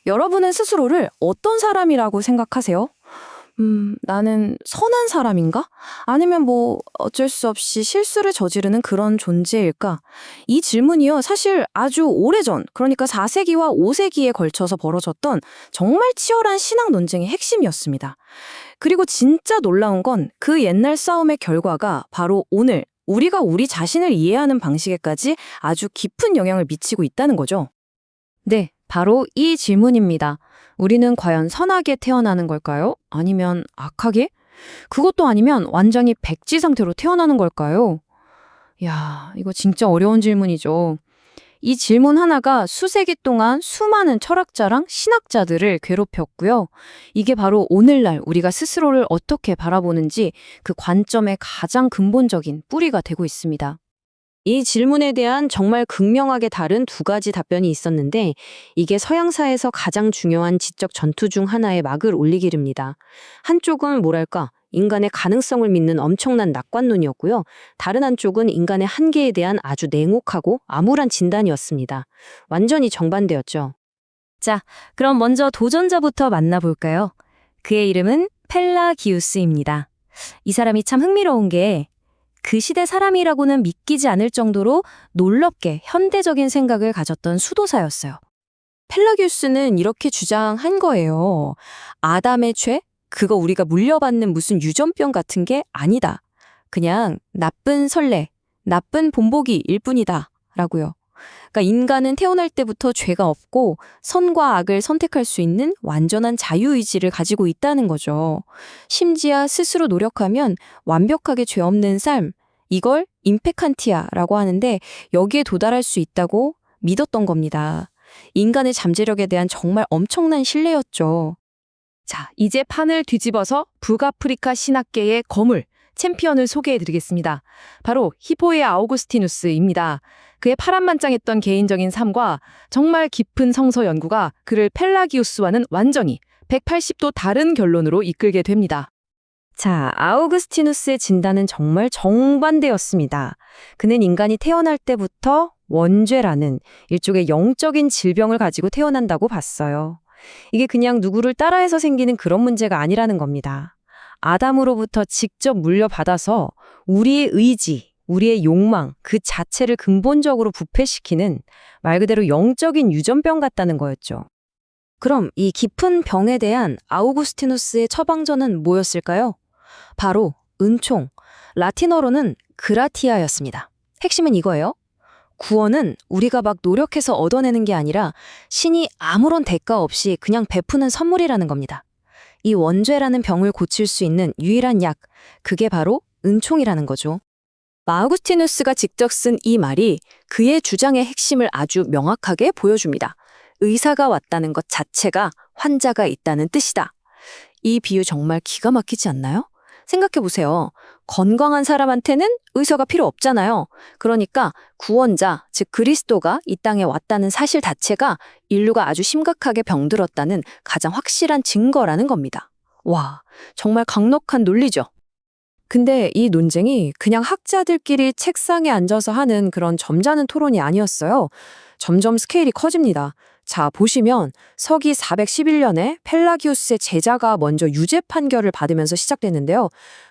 여러분은 스스로를 어떤 사람이라고 생각하세요? 나는 선한 사람인가? 아니면 어쩔 수 없이 실수를 저지르는 그런 존재일까? 이 질문이요, 사실 아주 오래전, 그러니까 4세기와 5세기에 걸쳐서 벌어졌던 정말 치열한 신학 논쟁의 핵심이었습니다. 그리고 진짜 놀라운 건 그 옛날 싸움의 결과가 바로 오늘 우리가 우리 자신을 이해하는 방식에까지 아주 깊은 영향을 미치고 있다는 거죠. 네, 바로 이 질문입니다. 우리는 과연 선하게 태어나는 걸까요? 아니면 악하게? 그것도 아니면 완전히 백지 상태로 태어나는 걸까요? 야, 이거 진짜 어려운 질문이죠. 이 질문 하나가 수세기 동안 수많은 철학자랑 신학자들을 괴롭혔고요. 이게 바로 오늘날 우리가 스스로를 어떻게 바라보는지 그 관점의 가장 근본적인 뿌리가 되고 있습니다. 이 질문에 대한 정말 극명하게 다른 두 가지 답변이 있었는데 이게 서양사에서 가장 중요한 지적 전투 중 하나에 막을 올리기입니다. 한쪽은 뭐랄까 인간의 가능성을 믿는 엄청난 낙관론이었고요. 다른 한쪽은 인간의 한계에 대한 아주 냉혹하고 암울한 진단이었습니다. 완전히 정반대였죠. 자, 그럼 먼저 도전자부터 만나볼까요? 그의 이름은 펠라기우스입니다. 이 사람이 참 흥미로운 게 그 시대 사람이라고는 믿기지 않을 정도로 놀랍게 현대적인 생각을 가졌던 수도사였어요. 펠라기우스는 이렇게 주장한 거예요. 아담의 죄? 그거 우리가 물려받는 무슨 유전병 같은 게 아니다. 그냥 나쁜 선례, 나쁜 본보기일 뿐이다. 라고요. 그러니까 인간은 태어날 때부터 죄가 없고 선과 악을 선택할 수 있는 완전한 자유의지를 가지고 있다는 거죠. 심지어 스스로 노력하면 완벽하게 죄 없는 삶, 이걸 임페칸티아라고 하는데 여기에 도달할 수 있다고 믿었던 겁니다. 인간의 잠재력에 대한 정말 엄청난 신뢰였죠. 자, 이제 판을 뒤집어서 북아프리카 신학계의 거물, 챔피언을 소개해드리겠습니다. 바로 히포의 아우구스티누스입니다. 그의 파란만장했던 개인적인 삶과 정말 깊은 성서 연구가 그를 펠라기우스와는 완전히 180도 다른 결론으로 이끌게 됩니다. 자, 아우구스티누스의 진단은 정말 정반대였습니다. 그는 인간이 태어날 때부터 원죄라는 일종의 영적인 질병을 가지고 태어난다고 봤어요. 이게 그냥 누구를 따라해서 생기는 그런 문제가 아니라는 겁니다. 아담으로부터 직접 물려받아서 우리의 의지, 우리의 욕망 그 자체를 근본적으로 부패시키는 말 그대로 영적인 유전병 같다는 거였죠. 그럼 이 깊은 병에 대한 아우구스티누스의 처방전은 뭐였을까요? 바로 은총, 라틴어로는 그라티아였습니다. 핵심은 이거예요. 구원은 우리가 막 노력해서 얻어내는 게 아니라 신이 아무런 대가 없이 그냥 베푸는 선물이라는 겁니다. 이 원죄라는 병을 고칠 수 있는 유일한 약, 그게 바로 은총이라는 거죠. 아우구스티누스가 직접 쓴 이 말이 그의 주장의 핵심을 아주 명확하게 보여줍니다. 의사가 왔다는 것 자체가 환자가 있다는 뜻이다. 이 비유 정말 기가 막히지 않나요? 생각해보세요. 건강한 사람한테는 의사가 필요 없잖아요. 그러니까 구원자, 즉 그리스도가 이 땅에 왔다는 사실 자체가 인류가 아주 심각하게 병들었다는 가장 확실한 증거라는 겁니다. 와, 정말 강력한 논리죠. 근데 이 논쟁이 그냥 학자들끼리 책상에 앉아서 하는 그런 점잖은 토론이 아니었어요. 점점 스케일이 커집니다. 자, 보시면 서기 411년에 펠라기우스의 제자가 먼저 유죄 판결을 받으면서 시작됐는데요.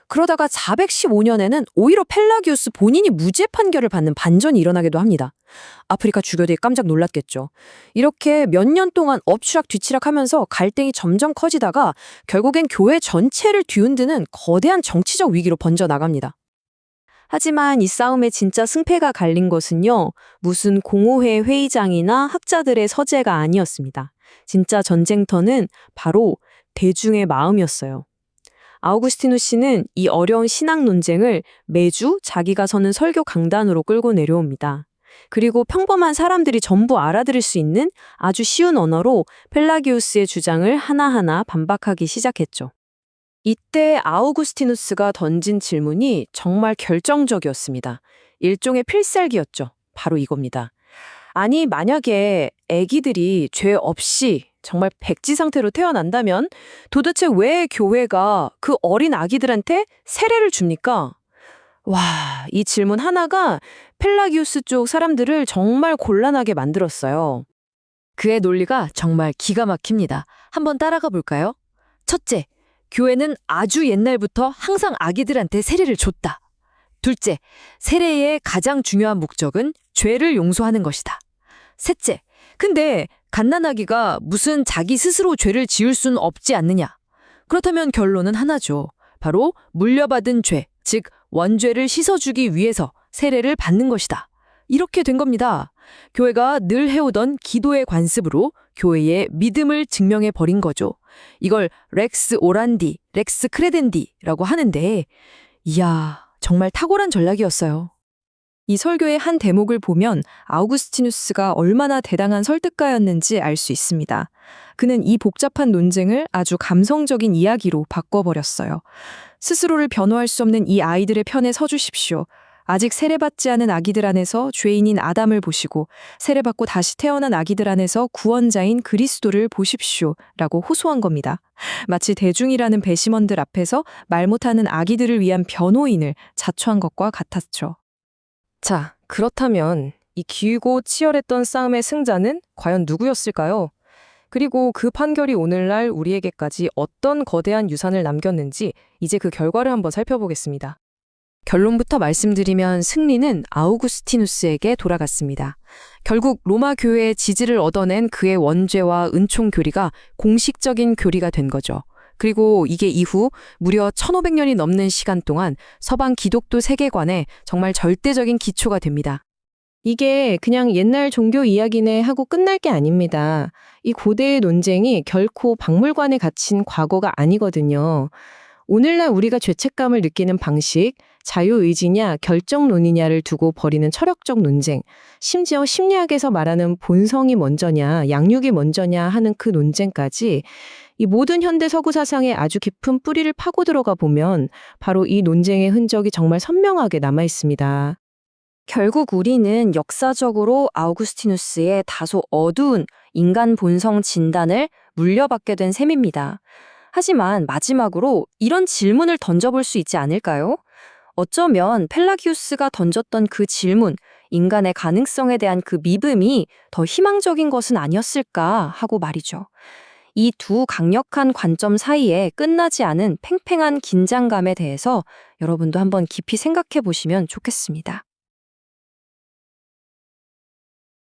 그러다가 415년에는 오히려 펠라기우스 본인이 무죄 판결을 받는 반전이 일어나기도 합니다. 아프리카 주교들이 깜짝 놀랐겠죠. 이렇게 몇 년 동안 엎치락 뒤치락 하면서 갈등이 점점 커지다가 결국엔 교회 전체를 뒤흔드는 거대한 정치적 위기로 번져나갑니다. 하지만 이 싸움의 진짜 승패가 갈린 것은요, 무슨 공호회 회의장이나 학자들의 서재가 아니었습니다. 진짜 전쟁터는 바로 대중의 마음이었어요. 아우구스티누스는 이 어려운 신학 논쟁을 매주 자기가 서는 설교 강단으로 끌고 내려옵니다. 그리고 평범한 사람들이 전부 알아들을 수 있는 아주 쉬운 언어로 펠라기우스의 주장을 하나하나 반박하기 시작했죠. 이때 아우구스티누스가 던진 질문이 정말 결정적이었습니다. 일종의 필살기였죠. 바로 이겁니다. 아니, 만약에 아기들이 죄 없이 정말 백지 상태로 태어난다면 도대체 왜 교회가 그 어린 아기들한테 세례를 줍니까? 와, 이 질문 하나가 펠라기우스 쪽 사람들을 정말 곤란하게 만들었어요. 그의 논리가 정말 기가 막힙니다. 한번 따라가 볼까요? 첫째, 교회는 아주 옛날부터 항상 아기들한테 세례를 줬다. 둘째, 세례의 가장 중요한 목적은 죄를 용서하는 것이다. 셋째, 근데 갓난아기가 무슨 자기 스스로 죄를 지을 수는 없지 않느냐? 그렇다면 결론은 하나죠. 바로 물려받은 죄, 즉 원죄를 씻어주기 위해서 세례를 받는 것이다. 이렇게 된 겁니다. 교회가 늘 해오던 기도의 관습으로 교회의 믿음을 증명해 버린 거죠. 이걸 렉스 오란디, 렉스 크레덴디라고 하는데 이야, 정말 탁월한 전략이었어요. 이 설교의 한 대목을 보면 아우구스티누스가 얼마나 대단한 설득가였는지 알 수 있습니다. 그는 이 복잡한 논쟁을 아주 감성적인 이야기로 바꿔버렸어요. 스스로를 변호할 수 없는 이 아이들의 편에 서주십시오. 아직 세례받지 않은 아기들 안에서 죄인인 아담을 보시고 세례받고 다시 태어난 아기들 안에서 구원자인 그리스도를 보십시오 라고 호소한 겁니다. 마치 대중이라는 배심원들 앞에서 말 못하는 아기들을 위한 변호인을 자처한 것과 같았죠. 자, 그렇다면 이 길고 치열했던 싸움의 승자는 과연 누구였을까요? 그리고 그 판결이 오늘날 우리에게까지 어떤 거대한 유산을 남겼는지 이제 그 결과를 한번 살펴보겠습니다. 결론부터 말씀드리면 승리는 아우구스티누스에게 돌아갔습니다. 결국 로마 교회의 지지를 얻어낸 그의 원죄와 은총 교리가 공식적인 교리가 된 거죠. 그리고 이게 이후 무려 1500년이 넘는 시간 동안 서방 기독교 세계관에 정말 절대적인 기초가 됩니다. 이게 그냥 옛날 종교 이야기네 하고 끝날 게 아닙니다. 이 고대의 논쟁이 결코 박물관에 갇힌 과거가 아니거든요. 오늘날 우리가 죄책감을 느끼는 방식, 자유의지냐 결정론이냐를 두고 벌이는 철학적 논쟁, 심지어 심리학에서 말하는 본성이 먼저냐 양육이 먼저냐 하는 그 논쟁까지 이 모든 현대 서구 사상의 아주 깊은 뿌리를 파고 들어가 보면 바로 이 논쟁의 흔적이 정말 선명하게 남아 있습니다. 결국 우리는 역사적으로 아우구스티누스의 다소 어두운 인간 본성 진단을 물려받게 된 셈입니다. 하지만 마지막으로 이런 질문을 던져볼 수 있지 않을까요? 어쩌면 펠라기우스가 던졌던 그 질문, 인간의 가능성에 대한 그 믿음이 더 희망적인 것은 아니었을까 하고 말이죠. 이 두 강력한 관점 사이에 끝나지 않은 팽팽한 긴장감에 대해서 여러분도 한번 깊이 생각해 보시면 좋겠습니다.